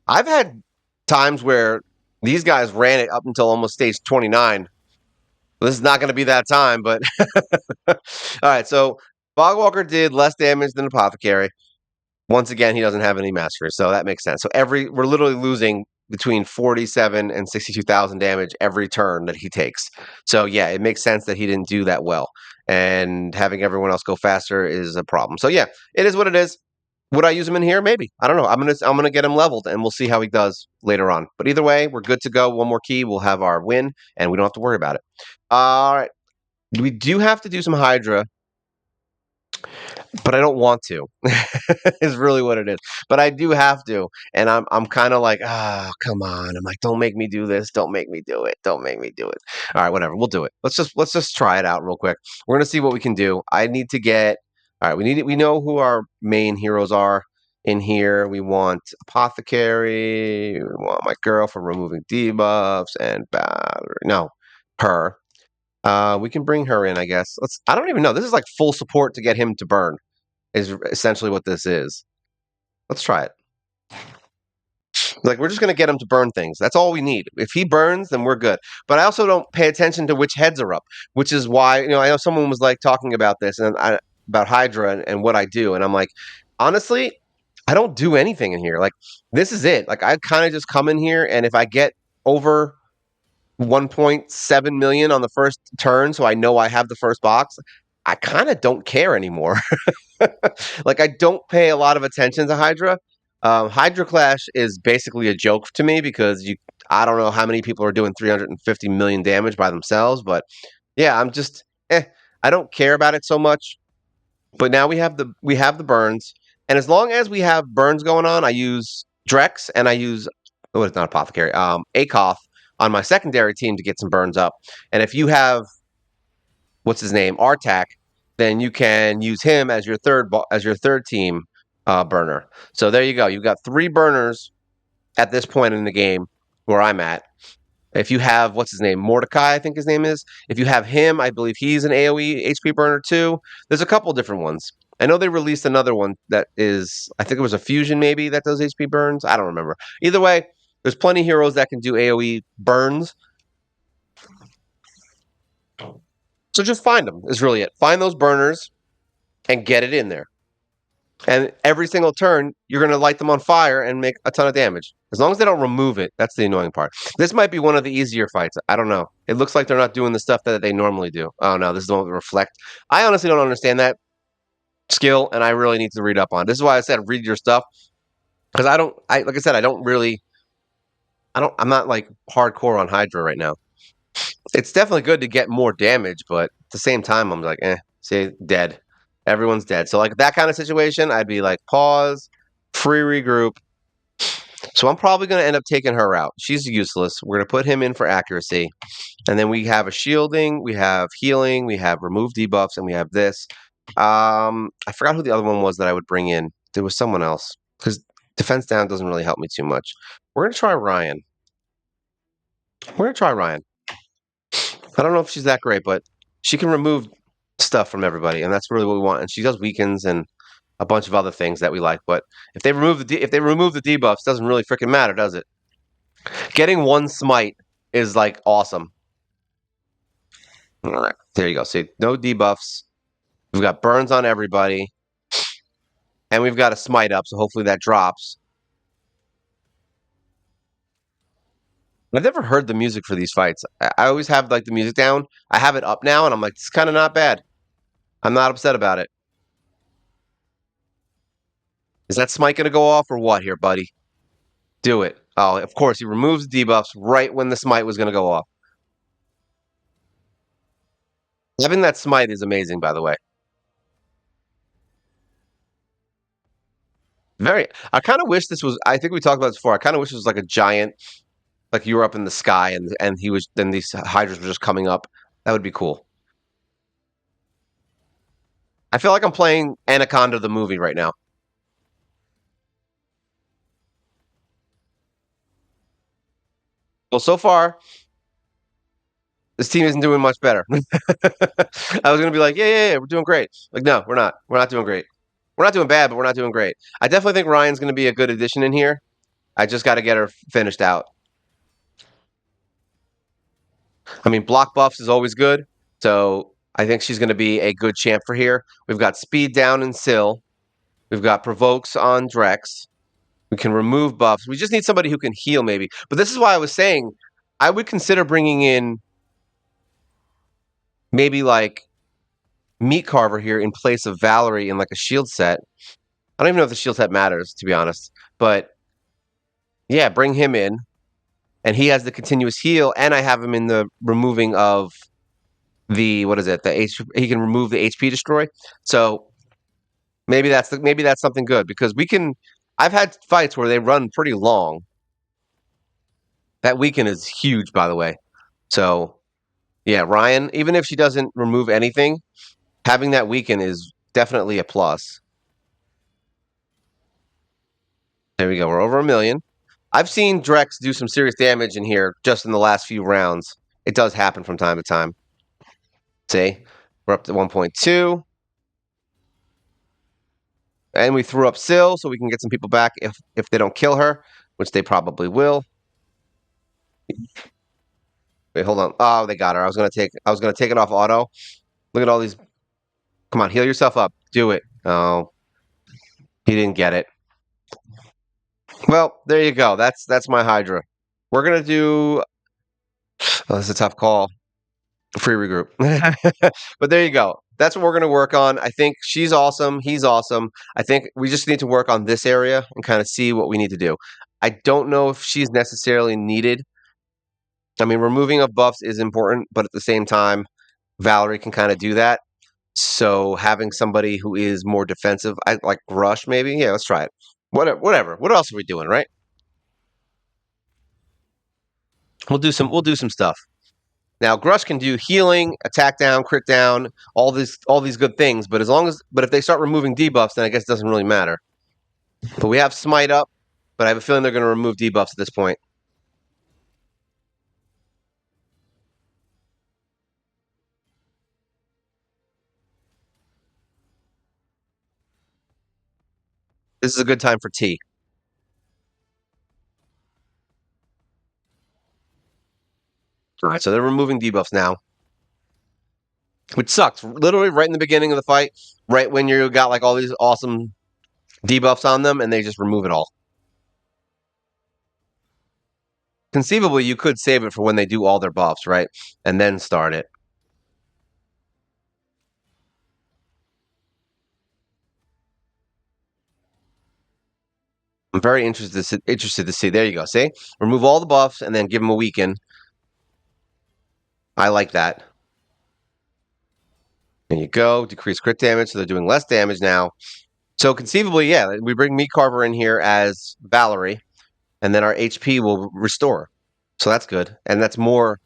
I've had times where these guys ran it up until almost stage 29. This is not going to be that time, but all right. So Bogwalker did less damage than Apothecary. Once again, he doesn't have any masters, so that makes sense. So we're literally losing between 47 and 62,000 damage every turn that he takes. So yeah, it makes sense that he didn't do that well, and having everyone else go faster is a problem. So yeah, it is what it is. Would I use him in here? Maybe. I don't know. I'm gonna get him leveled, and we'll see how he does later on. But either way, we're good to go. One more key, we'll have our win, and we don't have to worry about it. All right, we do have to do some Hydra, but I don't want to. Is really what it is. But I do have to, and I'm kind of like, come on. I'm like, don't make me do this. Don't make me do it. Don't make me do it. All right, whatever. We'll do it. Let's just try it out real quick. We're gonna see what we can do. I need to get. All right, we know who our main heroes are in here. We want Apothecary. We want my girl for removing debuffs and battery. No, her. We can bring her in, I guess. I don't even know. This is like full support to get him to burn. Is essentially what this is. Let's try it. Like, we're just going to get him to burn things. That's all we need. If he burns, then we're good. But I also don't pay attention to which heads are up, which is why, I know someone was like talking about this about Hydra and what I do. And I'm like, honestly, I don't do anything in here. Like, this is it. Like, I kind of just come in here, and if I get over 1.7 million on the first turn, so I know I have the first box, I kind of don't care anymore. Like, I don't pay a lot of attention to Hydra. Hydra Clash is basically a joke to me because I don't know how many people are doing 350 million damage by themselves, but yeah, I'm just I don't care about it so much. But now we have the burns, and as long as we have burns going on, I use Drex and I use it's not Apothecary, Akoth on my secondary team to get some burns up. And if you have what's his name, Artak, then you can use him as your third team burner. So there you go. You've got 3 burners at this point in the game where I'm at. If you have what's his name, Mordecai, I think his name is. If you have him, I believe he's an AOE HP burner too. There's a couple different ones. I know they released another one that is, I think it was a fusion maybe that does HP burns. I don't remember. Either way, There's plenty of heroes that can do AoE burns. So just find them is really it. Find those burners and get it in there. And every single turn, you're going to light them on fire and make a ton of damage. As long as they don't remove it, that's the annoying part. This might be one of the easier fights. I don't know. It looks like they're not doing the stuff that they normally do. Oh no, this is the one with reflect. I honestly don't understand that skill, and I really need to read up on it. This is why I said read your stuff. Because like I said, I'm not like hardcore on Hydra right now. It's definitely good to get more damage, but at the same time, I'm like, see, dead. Everyone's dead. So like that kind of situation, I'd be like, pause, free regroup. So I'm probably going to end up taking her out. She's useless. We're going to put him in for accuracy. And then we have a shielding, we have healing, we have remove debuffs, and we have this. I forgot who the other one was that I would bring in. There was someone else. Because defense down doesn't really help me too much. We're going to try Ryan. We're going to try Ryan. I don't know if she's that great, but she can remove stuff from everybody, and that's really what we want. And she does weakens and a bunch of other things that we like. But if they remove the debuffs, doesn't really freaking matter, does it? Getting one smite is like awesome. All right, there you go. See, no debuffs. We've got burns on everybody, and we've got a smite up. So hopefully that drops. I've never heard the music for these fights. I always have like the music down. I have it up now, and I'm like, it's kind of not bad. I'm not upset about it. Is that smite gonna go off or what here, buddy? Do it. Oh, of course, he removes debuffs right when the smite was gonna go off. Having that smite is amazing, by the way. Very. I kind of wish this was. I think we talked about this before. I kind of wish it was like a giant, like you were up in the sky and he was. Then these hydras were just coming up. That would be cool. I feel like I'm playing Anaconda the movie right now. Well, so far this team isn't doing much better. I was gonna be like, yeah, we're doing great. Like, no, we're not. We're not doing great. We're not doing bad, but we're not doing great. I definitely think Ryan's gonna be a good addition in here. I just got to get her finished out. I mean, block buffs is always good. So I think she's going to be a good champ for here. We've got speed down in Syl. We've got provokes on Drex. We can remove buffs. We just need somebody who can heal, maybe. But this is why I was saying I would consider bringing in maybe like Meat Carver here in place of Valerie in like a shield set. I don't even know if the shield set matters, to be honest. But yeah, bring him in. And he has the continuous heal, and I have him in the removing of the what is it? The H he can remove the HP destroy. So maybe that's something good because we can. I've had fights where they run pretty long. That weaken is huge, by the way. So yeah, Ryan. Even if she doesn't remove anything, having that weaken is definitely a plus. There we go. We're over 1,000,000. I've seen Drex do some serious damage in here just in the last few rounds. It does happen from time to time. See, we're up to 1.2. And we threw up Syl so we can get some people back if they don't kill her, which they probably will. Wait, hold on. Oh, they got her. I was gonna take it off auto. Look at all these. Come on, heal yourself up. Do it. Oh, he didn't get it. Well, there you go. That's my Hydra. We're gonna do. Oh, this is a tough call. Free regroup. But there you go. That's what we're gonna work on. I think she's awesome. He's awesome. I think we just need to work on this area and kind of see what we need to do. I don't know if she's necessarily needed. I mean, removing of buffs is important, but at the same time, Valerie can kind of do that. So having somebody who is more defensive, I like Rush maybe. Yeah, let's try it. Whatever. What else are we doing, right? We'll do some stuff. Now, Grush can do healing, attack down, crit down, all these good things, but if they start removing debuffs, then I guess it doesn't really matter. But we have smite up, but I have a feeling they're going to remove debuffs at this point. This is a good time for T. All right, so they're removing debuffs now, which sucks. Literally right in the beginning of the fight, right when you got like all these awesome debuffs on them, and they just remove it all. Conceivably, you could save it for when they do all their buffs, right? And then start it. I'm very interested to see. There you go. See? Remove all the buffs and then give them a weaken. I like that. There you go. Decrease crit damage, so they're doing less damage now. So conceivably, yeah, we bring Meat Carver in here as Valerie, and then our HP will restore. So that's good. And that's more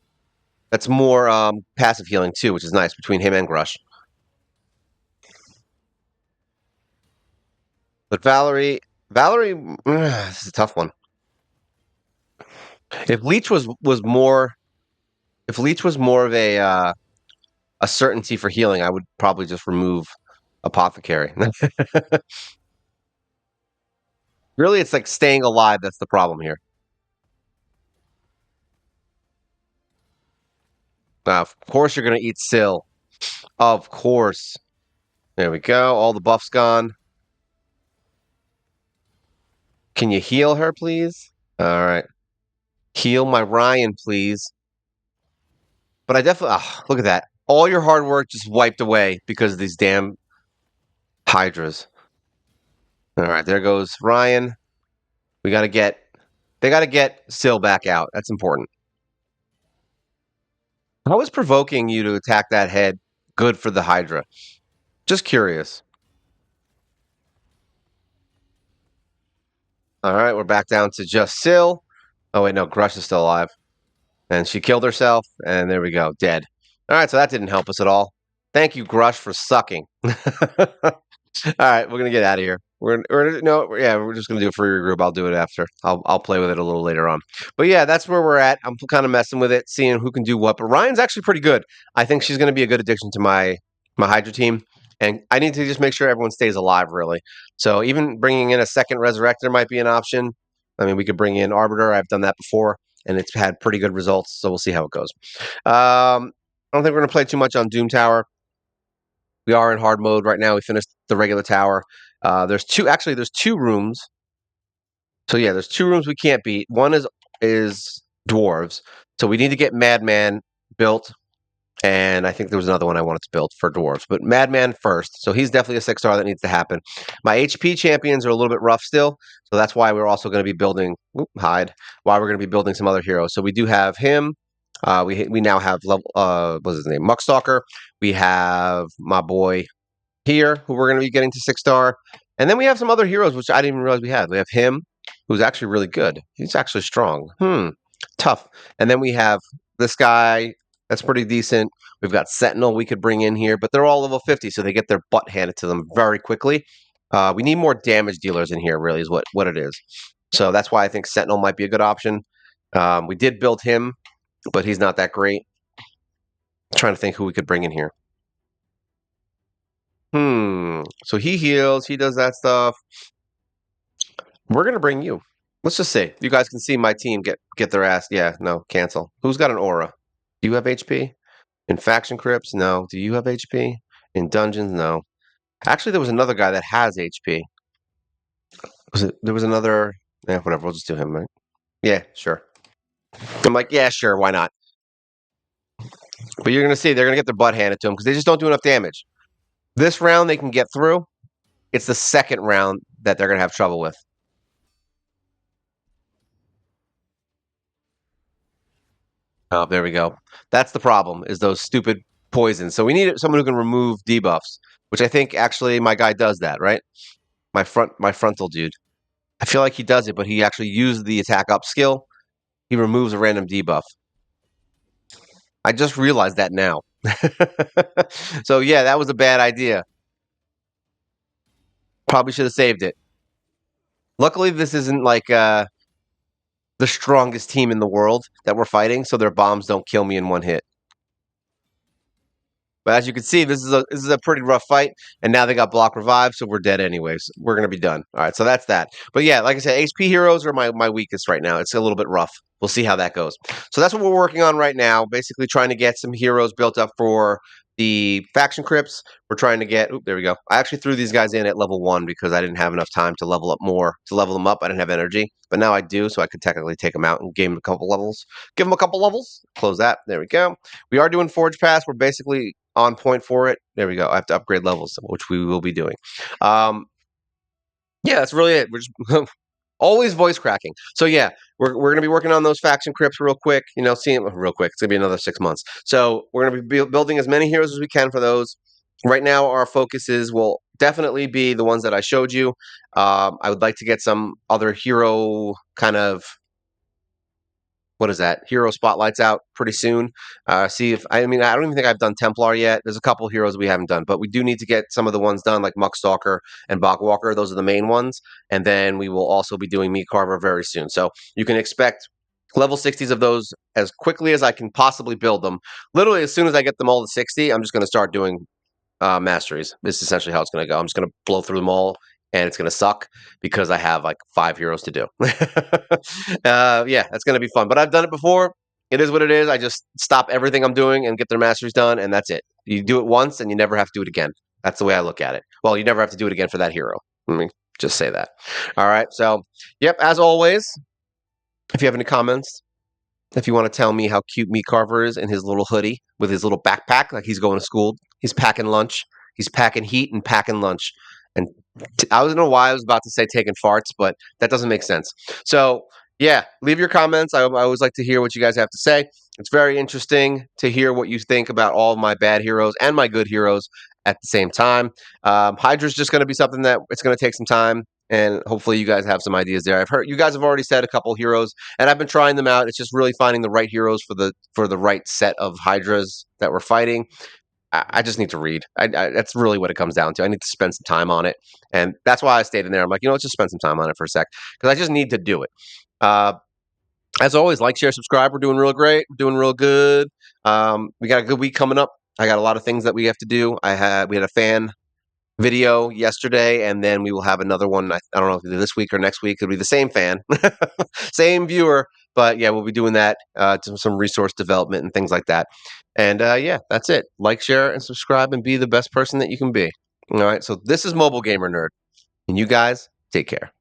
passive healing too, which is nice between him and Grush. But Valerie, this is a tough one. If Leech was more, if Leech was more of a certainty for healing, I would probably just remove Apothecary. Really, it's like staying alive that's the problem here. Of course, you're gonna eat Syl. Of course. There we go. All the buffs gone. Can you heal her, please? All right. Heal my Ryan, please. But I definitely look at that. All your hard work just wiped away because of these damn Hydras. All right, there goes Ryan. We got to get. They got to get Syl back out. That's important. How is provoking you to attack that head good for the Hydra? Just curious. All right, we're back down to just Syl. Oh wait, no, Grush is still alive, and she killed herself. And there we go, dead. All right, so that didn't help us at all. Thank you, Grush, for sucking. All right, we're gonna get out of here. We're just gonna do a free regroup. I'll do it after. I'll play with it a little later on. But yeah, that's where we're at. I'm kind of messing with it, seeing who can do what. But Ryan's actually pretty good. I think she's gonna be a good addition to my Hydra team. And I need to just make sure everyone stays alive, really. So even bringing in a second Resurrector might be an option. I mean, we could bring in Arbiter. I've done that before, and it's had pretty good results. So we'll see how it goes. I don't think we're gonna play too much on Doom Tower. We are in hard mode right now. We finished the regular tower. There's two rooms. So yeah, there's two rooms we can't beat. One is dwarves. So we need to get Madman built, and I think there was another one I wanted to build for dwarves, but Madman first. So he's definitely a 6-star that needs to happen. My HP champions are a little bit rough still, so that's why we're also going to be building Why we're going to be building some other heroes. So we do have him. We now have level. What's his name? Muckstalker. We have my boy here, who we're going to be getting to 6-star. And then we have some other heroes, which I didn't even realize we had. We have him, who's actually really good. He's actually strong. Tough. And then we have this guy that's pretty decent. We've got Sentinel we could bring in here, but they're all level 50, so they get their butt handed to them very quickly. We need more damage dealers in here, really, is what it is. So that's why I think Sentinel might be a good option. We did build him, but he's not that great. I'm trying to think who we could bring in here. So he heals, he does that stuff. We're gonna bring you. Let's just say you guys can see my team get their ass. Yeah, no, cancel. Who's got an aura? Do you have HP? In faction crypts? No. Do you have HP? In dungeons? No. Actually, there was another guy that has HP. There was another. Yeah, whatever. We'll just do him, right? Yeah, sure. I'm like, yeah, sure. Why not? But you're gonna see they're gonna get their butt handed to them because they just don't do enough damage. This round they can get through. It's the second round that they're gonna have trouble with. Oh, there we go. That's the problem, is those stupid poisons. So we need someone who can remove debuffs, which I think actually my guy does that, right? My frontal dude. I feel like he does it, but he actually used the attack up skill. He removes a random debuff. I just realized that now. So yeah, that was a bad idea. Probably should have saved it. Luckily, this isn't like the strongest team in the world that we're fighting, so their bombs don't kill me in one hit. But as you can see, this is a pretty rough fight, and now they got block revive, so we're dead anyways. We're gonna be done. All right, so that's that. But yeah, like I said, HP heroes are my weakest right now. It's a little bit rough. We'll see how that goes. So that's what we're working on right now. Basically, trying to get some heroes built up for the faction crypts. We're trying to get. Oop, there we go. I actually threw these guys in at level 1 because I didn't have enough time to level up more. To level them up, I didn't have energy, but now I do, so I could technically take them out and give them a couple levels. Give them a couple levels. Close that. There we go. We are doing Forge Pass. We're basically on point for it. There we go. I have to upgrade levels, which we will be doing. Yeah, that's really it. We're just always voice cracking. So yeah, we're gonna be working on those faction crypts real quick. Seeing real quick. It's gonna be another 6 months. So we're gonna be building as many heroes as we can for those. Right now, our focuses will definitely be the ones that I showed you. I would like to get some other hero kind of what is that? Hero spotlights out pretty soon. See if I mean I don't even think I've done Templar yet. There's a couple heroes we haven't done, but we do need to get some of the ones done, like Muckstalker and Bogwalker. Those are the main ones, and then we will also be doing Meat Carver very soon. So you can expect level 60s of those as quickly as I can possibly build them. Literally, as soon as I get them all to 60, I'm just going to start doing masteries. This is essentially how it's going to go. I'm just going to blow through them all, and it's going to suck because I have like 5 heroes to do. Yeah, that's going to be fun. But I've done it before. It is what it is. I just stop everything I'm doing and get their masteries done, and that's it. You do it once, and you never have to do it again. That's the way I look at it. Well, you never have to do it again for that hero. Let me just say that. All right. So, yep. As always, if you have any comments, if you want to tell me how cute Meat Carver is in his little hoodie with his little backpack, like he's going to school, he's packing lunch, he's packing heat and packing lunch. And I don't know why I was about to say taking farts, but that doesn't make sense. So, yeah, leave your comments. I always like to hear what you guys have to say. It's very interesting to hear what you think about all of my bad heroes and my good heroes at the same time. Hydra's just going to be something that it's going to take some time, and hopefully you guys have some ideas there. I've heard you guys have already said a couple heroes, and I've been trying them out. It's just really finding the right heroes for the right set of Hydras that we're fighting. I just need to read. That's really what it comes down to. I need to spend some time on it, and that's why I stayed in there. I'm like, let's just spend some time on it for a sec because I just need to do it. Uh, as always, like, share, subscribe. We're doing real great. We're doing real good. We got a good week coming up. I got a lot of things that we have to do. We had a fan video yesterday, and then we will have another one. I don't know if it'll be this week or next week. It'll be the same fan, same viewer, but yeah, we'll be doing that to some resource development and things like that. And yeah, that's it. Like, share, and subscribe, and be the best person that you can be. All right. So this is Mobile Gamer Nerd, and you guys take care.